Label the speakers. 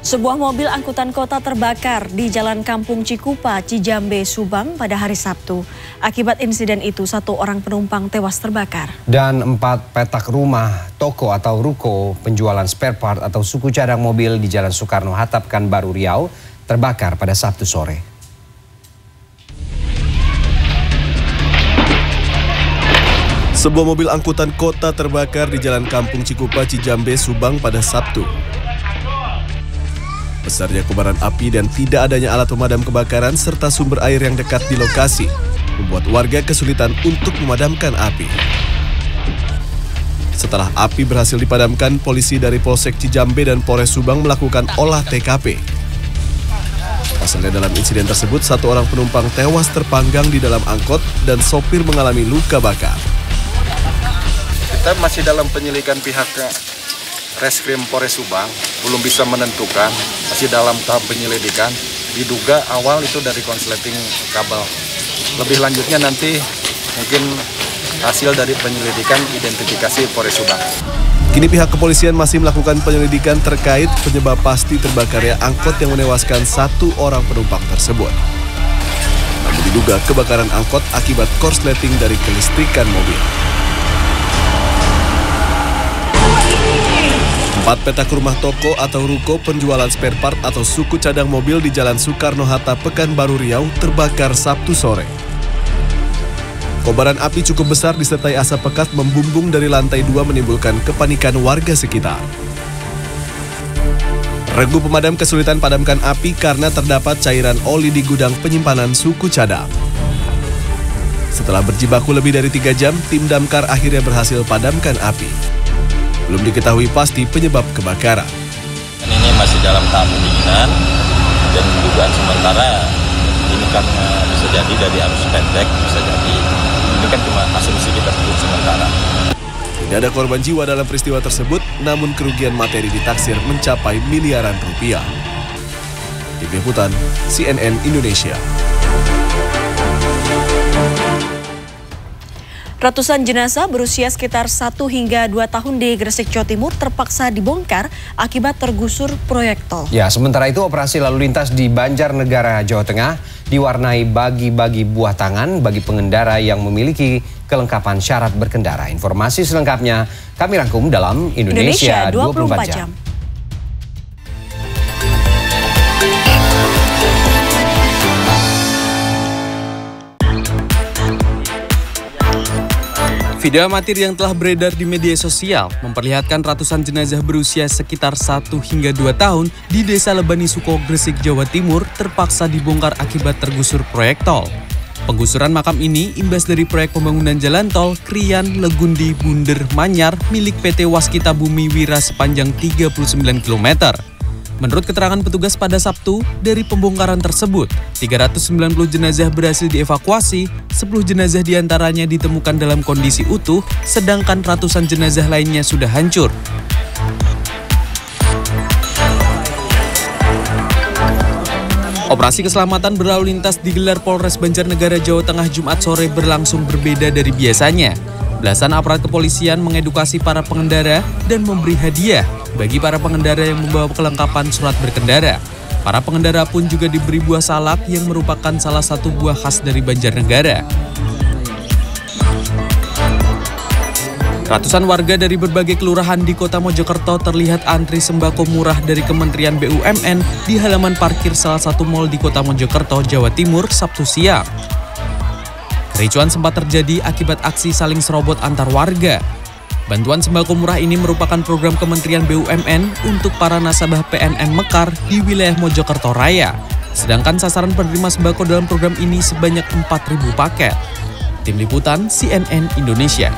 Speaker 1: Sebuah mobil angkutan kota terbakar di Jalan Kampung Cikupa, Cijambe, Subang pada hari Sabtu. Akibat insiden itu, 1 orang penumpang tewas terbakar.
Speaker 2: Dan 4 petak rumah, toko atau ruko penjualan spare part atau suku cadang mobil di Jalan Soekarno-Hatta, Pekanbaru, Riau terbakar pada Sabtu sore.
Speaker 3: Sebuah mobil angkutan kota terbakar di Jalan Kampung Cikupa, Cijambe, Subang pada Sabtu. Besarnya kobaran api dan tidak adanya alat pemadam kebakaran serta sumber air yang dekat di lokasi membuat warga kesulitan untuk memadamkan api. Setelah api berhasil dipadamkan, polisi dari Polsek Cijambe dan Polres Subang melakukan olah TKP. Pasalnya dalam insiden tersebut, 1 orang penumpang tewas terpanggang di dalam angkot dan sopir mengalami luka bakar.
Speaker 4: Kita masih dalam penyelidikan pihak Reskrim Polres Subang, belum bisa menentukan, masih dalam tahap penyelidikan. Diduga awal itu dari konsleting kabel. Lebih lanjutnya nanti mungkin hasil dari penyelidikan identifikasi Polres Subang.
Speaker 3: Kini pihak kepolisian masih melakukan penyelidikan terkait penyebab pasti terbakarnya angkot yang menewaskan 1 orang penumpang tersebut. Namun diduga kebakaran angkot akibat korsleting dari kelistrikan mobil. 4 petak rumah toko atau ruko penjualan spare part atau suku cadang mobil di Jalan Soekarno-Hatta, Pekanbaru, Riau terbakar Sabtu sore. Kobaran api cukup besar disertai asap pekat membumbung dari lantai 2 menimbulkan kepanikan warga sekitar. Regu pemadam kesulitan padamkan api karena terdapat cairan oli di gudang penyimpanan suku cadang. Setelah berjibaku lebih dari 3 jam, tim damkar akhirnya berhasil padamkan api. Belum diketahui pasti penyebab kebakaran.
Speaker 5: Ini masih dalam tahap pendinginan dan dugaan sementara ini kan bisa jadi dari arus pendek, bisa jadi ini kan cuma asumsi kita sebut sementara.
Speaker 3: Tidak ada korban jiwa dalam peristiwa tersebut, namun kerugian materi ditaksir mencapai miliaran rupiah. Tim Liputan CNN Indonesia.
Speaker 1: Ratusan jenazah berusia sekitar 1 hingga 2 tahun di Gresik, Jawa Timur terpaksa dibongkar akibat tergusur proyek tol.
Speaker 2: Ya, sementara itu operasi lalu lintas di Banjarnegara, Jawa Tengah diwarnai bagi-bagi buah tangan bagi pengendara yang memiliki kelengkapan syarat berkendara. Informasi selengkapnya kami rangkum dalam Indonesia 24 jam.
Speaker 6: Video amatir yang telah beredar di media sosial memperlihatkan ratusan jenazah berusia sekitar 1 hingga 2 tahun di Desa Lebani Suko, Gresik, Jawa Timur terpaksa dibongkar akibat tergusur proyek tol. Penggusuran makam ini imbas dari proyek pembangunan jalan tol Krian Legundi Bunder Manyar milik PT Waskita Bumi Wira sepanjang 39 km. Menurut keterangan petugas pada Sabtu, dari pembongkaran tersebut, 390 jenazah berhasil dievakuasi, 10 jenazah diantaranya ditemukan dalam kondisi utuh, sedangkan ratusan jenazah lainnya sudah hancur. Operasi keselamatan berlalu lintas digelar Polres Banjarnegara, Jawa Tengah Jumat sore berlangsung berbeda dari biasanya. Belasan aparat kepolisian mengedukasi para pengendara dan memberi hadiah bagi para pengendara yang membawa kelengkapan surat berkendara. Para pengendara pun juga diberi buah salak yang merupakan salah satu buah khas dari Banjarnegara. Ratusan warga dari berbagai kelurahan di Kota Mojokerto terlihat antri sembako murah dari Kementerian BUMN di halaman parkir salah satu mal di Kota Mojokerto, Jawa Timur, Sabtu siang. Kericuan sempat terjadi akibat aksi saling serobot antar warga. Bantuan sembako murah ini merupakan program Kementerian BUMN untuk para nasabah PNM Mekar di wilayah Mojokerto Raya. Sedangkan sasaran penerima sembako dalam program ini sebanyak 4.000 paket. Tim Liputan CNN Indonesia.